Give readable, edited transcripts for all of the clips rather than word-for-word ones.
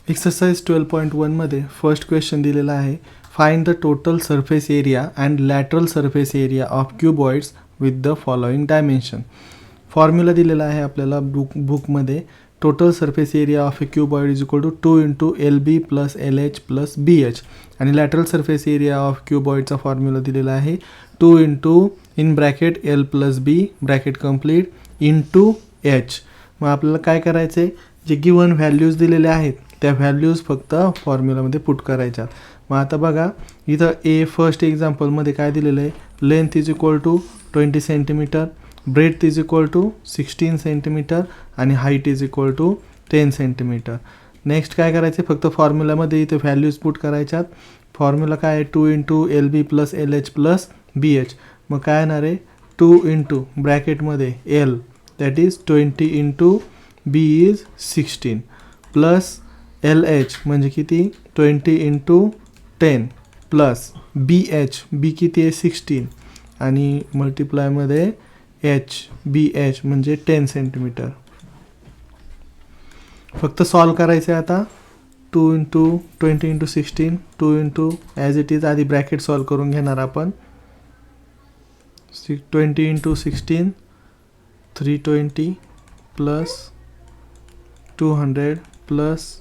Exercise 12.1 first question दिलेला आहे. Find the total surface area and lateral surface area of cuboids with the following dimension. Formula दिलेला आहे आपल्याला बुकमध्ये. Total surface area of a cuboid is equal to 2 × LB + LH + BH आणि lateral surface area of क्यूबॉइडचा formula दिलेला आहे 2 × in bracket L + B bracket complete × H. मग आपल्याला काय करायचं आहे, जे गिवन व्हॅल्यूज दिलेले आहेत त्या व्हॅल्यूज फक्त फॉर्म्युलामध्ये पुट करायच्या. मग आता बघा इथं फर्स्ट एक्झाम्पलमध्ये काय दिलेलं आहे, length is equal to 20 centimetre, breadth is equal to 16 centimetre आणि height is equal to 10 centimetre. Next काय करायचे, फक्त फॉर्म्युलामध्ये इथे व्हॅल्यूज पुट करायच्यात. फॉर्म्युला काय आहे 2 × LB + LH + BH. मग काय येणार आहे 2 × ब्रॅकेटमध्ये L that is 20 × B is 16 plus LH म्हणजे किती 20 × 10 प्लस BH किती आहे 16 आणि मल्टिप्लायमध्ये BH म्हणजे 10 सेंटीमीटर. फक्त सॉल्व करायचं आहे आता. 2 × 20 × 16 2 × ॲज इट इज आधी ब्रॅकेट सॉल्व करून घेणार आपण. 20 × 16 320 प्लस 200 प्लस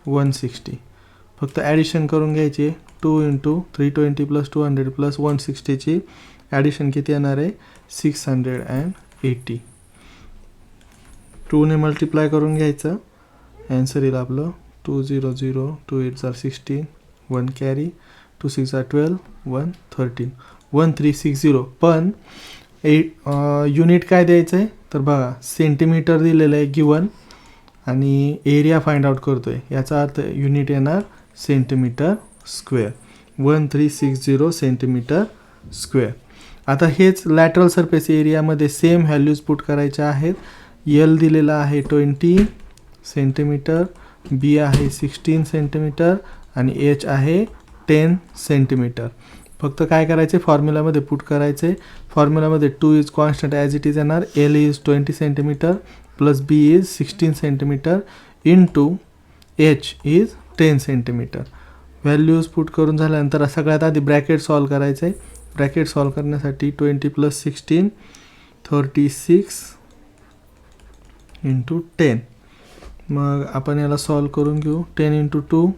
160. फक्त ॲडिशन करून घ्यायची. 2 × 320 + 200 + 160ची ॲडिशन किती येणार आहे 680. 2 ने मल्टिप्लाय करून घ्यायचं. ॲन्सर येईल आपलं 200 2 8 = 16 1 कॅरी 2 6 = 12 1 13 1360. पण युनिट काय द्यायचं आहे तर बघा सेंटीमीटर दिलेलं आहे गिवन आणि एरिया फाइंड आउट करतो आहे, याचा अर्थ युनिट येणार सेंटीमीटर स्क्वेअर. 1360 centimetre square. आता हेच लॅटरल सरफेस एरियामध्ये सेम व्हॅल्यूज पुट करायच्या आहेत. L दिलेला आहे 20 सेंटीमीटर, B आहे 16 सेंटीमीटर आणि H आहे 10 सेंटीमीटर. फक्त काय करायचे फॉर्म्युलामध्ये पुट करायचे. फॉर्म्युलामध्ये 2 is constant as it is येणार. L is 20 centimetre plus B is 16 centimetre × H is 10 centimetre. Values put करून झाल्यानंतर सगळ्यात आधी ब्रॅकेट सॉल्व करायचं आहे. ब्रॅकेट सॉल्व करण्यासाठी 20 + 16 36 × 10. मग आपण याला सॉल्व करून घेऊ. 10 × 2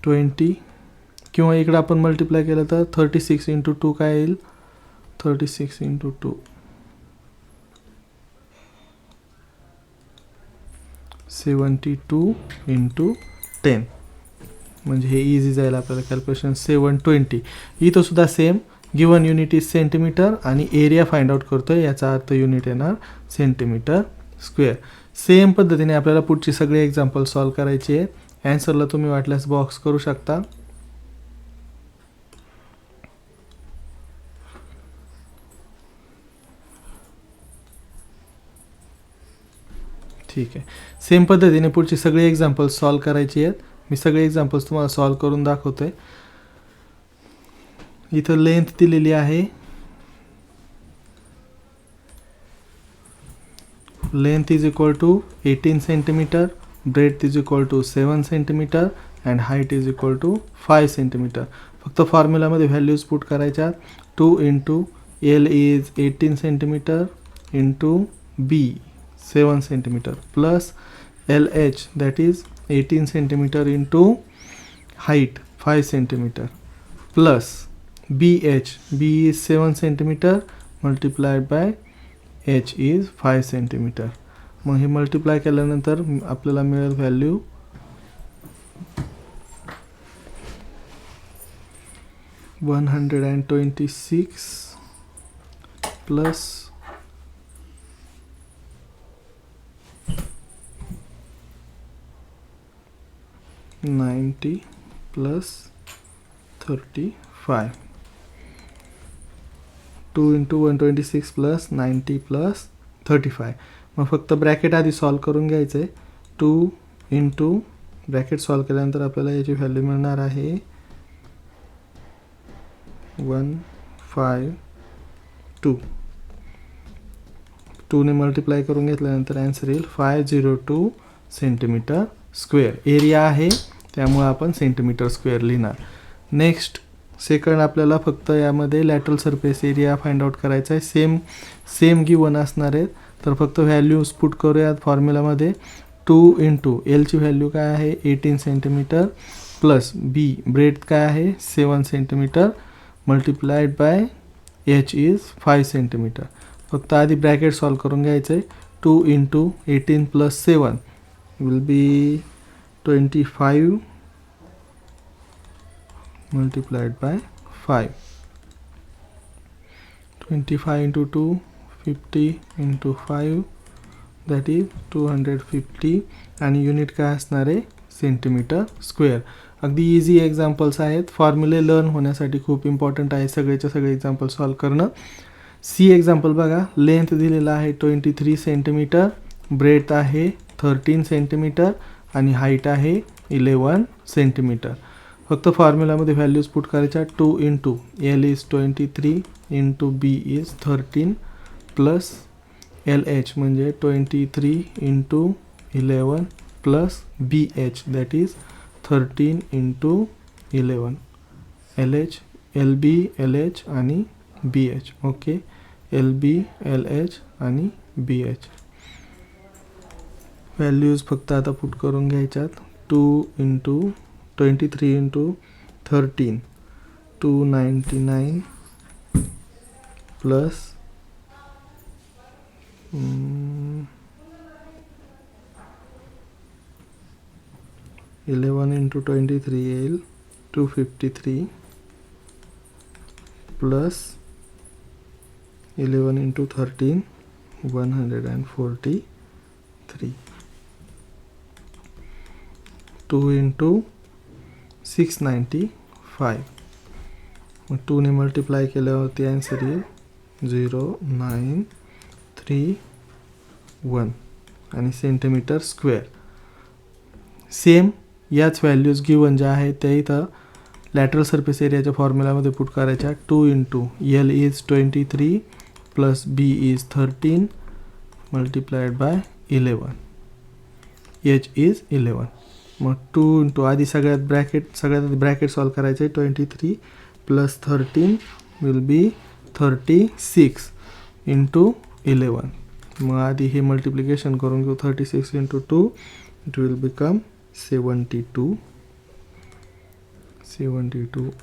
20 किंवा इकडं आपण मल्टिप्लाय केलं तर 36 × 2 काय येईल 36 × 2 72 × 10. म्हणजे हे इझी जाईल आपल्याला कॅल्क्युलेशन. 720. इथं सुद्धा same given unit is centimetre आणि एरिया फाइंड आउट करतोय, याचा अर्थ युनिट येणार सेंटीमीटर स्क्वेअर. सेम पद्धतीने आपल्याला पुढची सगळे एक्झाम्पल सॉल्व करायचे आहेत. ॲन्सरला तुम्ही वाटल्यास बॉक्स करू शकता. ठीक आहे. सेम पद्धतीने पुढची सगळे एक्झाम्पल्स सॉल्व करायची आहेत. मी सगळे एक्झाम्पल्स तुम्हाला सॉल्व करून दाखवतोय. इथं लेंथ दिलेली आहे. Length is equal to 18 centimetre, breadth is equal to 7 centimetre and height is equal to 5 centimetre. फक्त फॉर्म्युलामध्ये व्हॅल्यूज पुट करायच्या. 2 × L is 18 centimetre × B 7 centimetre plus LH that is 18 centimetre × height 5 centimetre plus BH B is 7 centimetre multiplied by H is 5 centimetre. मग हे multiply केल्यानंतर आपल्याला मिळेल value 126 plus 90 plus 35. 2 × 126 plus 90 plus 35. मग फक्त ब्रॅकेट आधी solve करून घ्यायचं आहे. 2 × ब्रॅकेट सॉल्व केल्यानंतर आपल्याला याची व्हॅल्यू मिळणार आहे 152. 2 ने मल्टिप्लाय करून घेतल्यानंतर ॲन्सर येईल 502 सेंटीमीटर स्क्वेअर. एरिया आहे त्यामुळे आपण सेंटीमीटर स्क्वेअर लिहिणार. नेक्स्ट सेकंड आपल्याला फक्त यामध्ये lateral surface area find out करायचा आहे. सेम गिवन असणार आहेत. तर फक्त व्हॅल्यूज पुट करूयात फॉर्म्युलामध्ये. 2 इंटू एलची व्हॅल्यू काय आहे 18 सेंटीमीटर प्लस बी ब्रेथ काय आहे 7 centimetre multiplied by H is 5 centimetre. फक्त आधी ब्रॅकेट सॉल्व करून घ्यायचं आहे. 2 into 18 plus 7 will be 25 multiplied by 5. 25 into 2 50 into 5 that is 250 आणि युनिट काय असणार आहे सेंटीमीटर स्क्वेअर. अगदी इझी एक्झाम्पल्स आहेत. फॉर्म्युले लर्न होण्यासाठी खूप इम्पॉर्टंट आहे सगळेच्या सगळे एक्झाम्पल सॉल्व करणं. सी एक्झाम्पल बघा. लेंथ दिलेला आहे 23 सेंटीमीटर, ब्रेथ आहे 13 सेंटीमीटर आणि हाईट आहे 11 सेंटीमीटर. फक्त फॉर्म्युलामध्ये व्हॅल्यूज पुट करायच्या. 2 into L is 23 into B is 13 plus L H म्हणजे 23 into 11 plus B H that is 13 into 11 L H L B L H आणि B H. Okay L B L H आणि B H values फक्त आता put करून घ्यायच्यात. 2 into 23 into 13 299 plus 11 into 23 येईल 253 plus 11 into 13 143. 2 into 695 मग 2ने multiply केल्यावरती answer येईल 0931 आणि सेंटीमीटर स्क्वेअर. सेम याच व्हॅल्यूज गिवन ज्या आहेत त्या इथं लॅटरल सरफेस एरियाच्या फॉर्म्युलामध्ये पुट करायच्या. 2 into L is 23 plus B is 13 multiplied by 11 H is 11. मग 2 इंटू आधी सगळ्यात ब्रॅकेट सॉल्व करायचे. 23 प्लस 13 विल बी 36 इंटू 11. मग आधी हे मल्टिप्लिकेशन करून घेऊ. 36 into 2 it will become 72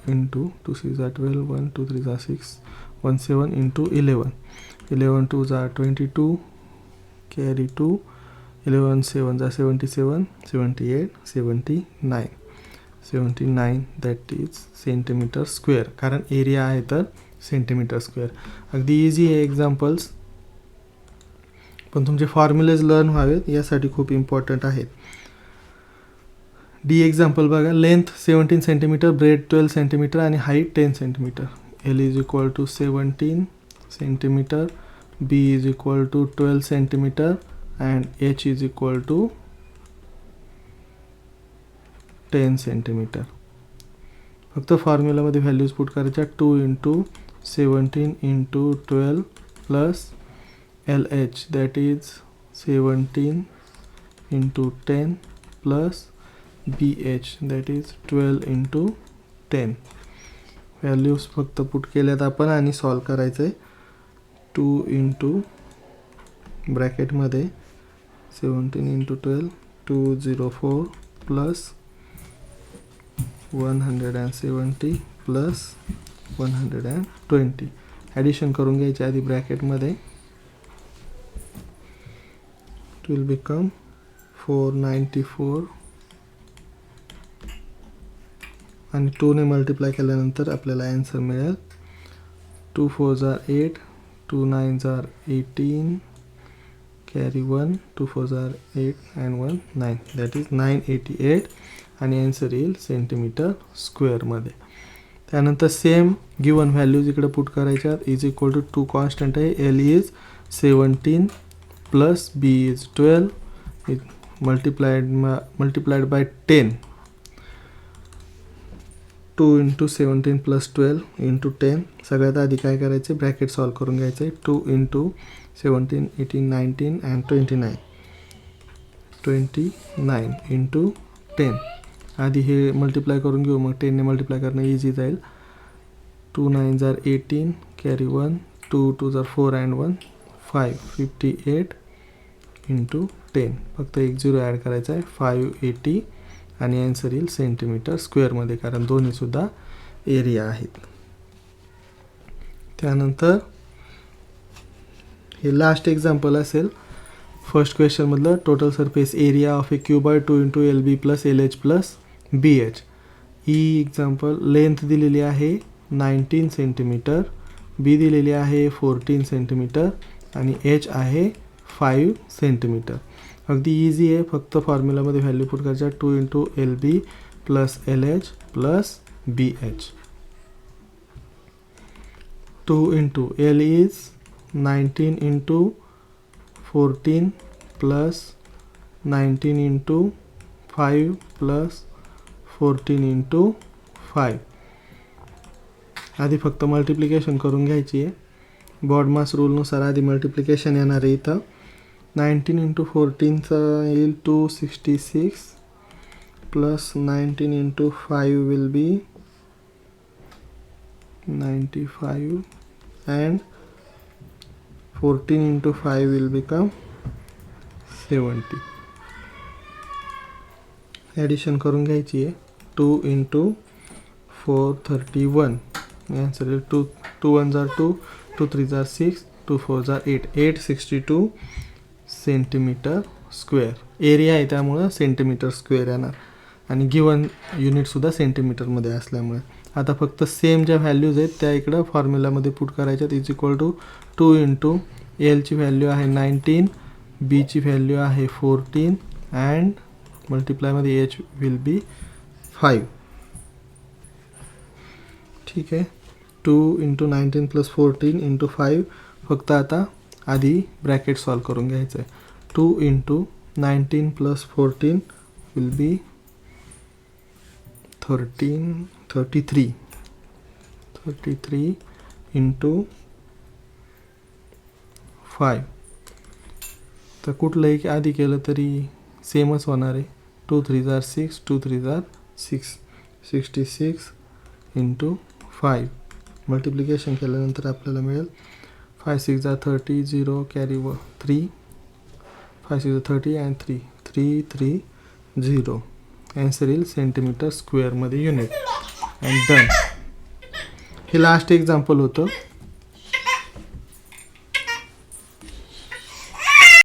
into 2 6 are 12 1 2 3 are 6 17 into 11 11 2 are 22 carry 2 11 7 are 77 78 79 that is centimetre square. कारण एरिया आहे तर सेंटीमीटर स्क्वेअर. अगदी इझी आहे एक्झाम्पल्स पण तुमचे फॉर्म्युलेज लर्न व्हावेत यासाठी खूप इम्पॉर्टंट आहेत. डी एक्झाम्पल बघा. लेंथ 17 सेंटीमीटर ब्रेथ 12 सेंटीमीटर आणि height 10 centimetre. L is equal to 17 centimetre B is equal to 12 centimetre and h is equal to 10 centimetre. फक्त फॉर्म्युलामध्ये व्हॅल्यूज पुट करायच्या. 2 into 17 into 12 plus L H that is 17 into 10 plus B H that is 12 into 10. Values फक्त put केल्यात आपण आणि solve करायचं आहे. 2 into ब्रॅकेटमध्ये 17 इंटू 12 204 प्लस 170 प्लस 120. ॲडिशन करून घ्यायचे आधी ब्रॅकेटमध्ये. इट विल बिकम 494 आणि 2ने मल्टिप्लाय केल्यानंतर आपल्याला ॲन्सर मिळेल 2 4s are 8 2 9s are 18 carry 1 2 4s are 8 and 1 9 that is 988 आणि आन्सर येईल सेंटीमीटर स्क्वेअरमध्ये. त्यानंतर सेम गिवन व्हॅल्यूज इकडे पुट करायच्या. इज इक्वल टू 2 कॉन्स्टंट आहे. L is 17 plus B is 12 multiplied by 10. 2 into 17 plus 12 into 10. सगळ्यात आधी काय करायचे ब्रॅकेट सॉल्व करून घ्यायचे. 2 इंटू 17 18 19 and 29 29 इंटू 10. आधी हे मल्टिप्लाय करून घेऊ, मग 10ने मल्टिप्लाय करणं इझी जाईल. 2 9 जार 18, कॅरी 1, 2 2 जार 4 अँड 1 5, 58 इंटू 10. फक्त एक 0 ॲड करायचा आहे. 580 आणि आन्सर येईल सेंटीमीटर स्क्वेअरमध्ये, कारण दोन्हीसुद्धा एरिया आहेत. त्यानंतर हे लास्ट एक्झाम्पल असेल फर्स्ट क्वेश्चनमधलं. Total surface area of a cuboid 2 into LB plus LH plus BH. ही एक्झाम्पल लेंथ दिलेली आहे 19 सेंटीमीटर, बी दिलेली आहे 14 सेंटीमीटर आणि H आहे 5 सेंटीमीटर. अगदी इझी आहे, फक्त फॉर्म्युलामध्ये व्हॅल्यू पुट करायच्या. 2 into LB plus LH plus BH. 2 into L is 19 into 14 plus 19 into 5 plus 14 into 5. आधी फक्त मल्टिप्लिकेशन करून घ्यायची आहे. बॉडमास रूलनुसार आधी मल्टिप्लिकेशन येणार आहे इथं. 19 इंटू 14चं येईल 266 plus 19 into 5 will be 95 and 14 into 5 will become 70. Addition करून घ्यायची आहे. 2 इंटू 4 31. आन्सर येईल 2 1 जार 2, 2 3 जार 6, 2 4 जार 8, 862 सेंटीमीटर स्क्वेअर. एरिया आहे त्यामुळं सेंटीमीटर स्क्वेअर येणार आणि गिवन युनिटसुद्धा सेंटीमीटरमध्ये असल्यामुळे. आता फक्त सेम ज्या व्हॅल्यूज आहेत त्या इकडं फॉर्म्युलामध्ये पुट करायच्यात. इज इक्वल टू 2 इंटू एलची व्हॅल्यू आहे 19, बीची व्हॅल्यू आहे 14 अँड मल्टिप्लायमध्ये एच विल बी 5. ठीक आहे. 2 इंटू 19 प्लस 14 इंटू 5. फक्त आता आधी ब्रॅकेट सॉल्व करून घ्यायचं आहे. 2 into 19 plus 14 will be 33 into 5. तर कुठलंही आधी केलं तरी सेमच होणार आहे. 2 3 जार 6, 2 3 जार 6, 66 इंटू 5. मल्टिप्लिकेशन केल्यानंतर आपल्याला मिळेल 5 6 जार 30, 0 कॅरी 3, 5 6 जार 30 अँड 3 3 3 0. आन्सर येईल सेंटीमीटर स्क्वेअरमध्ये युनिट. And done. हे लास्ट एक्झाम्पल होतं.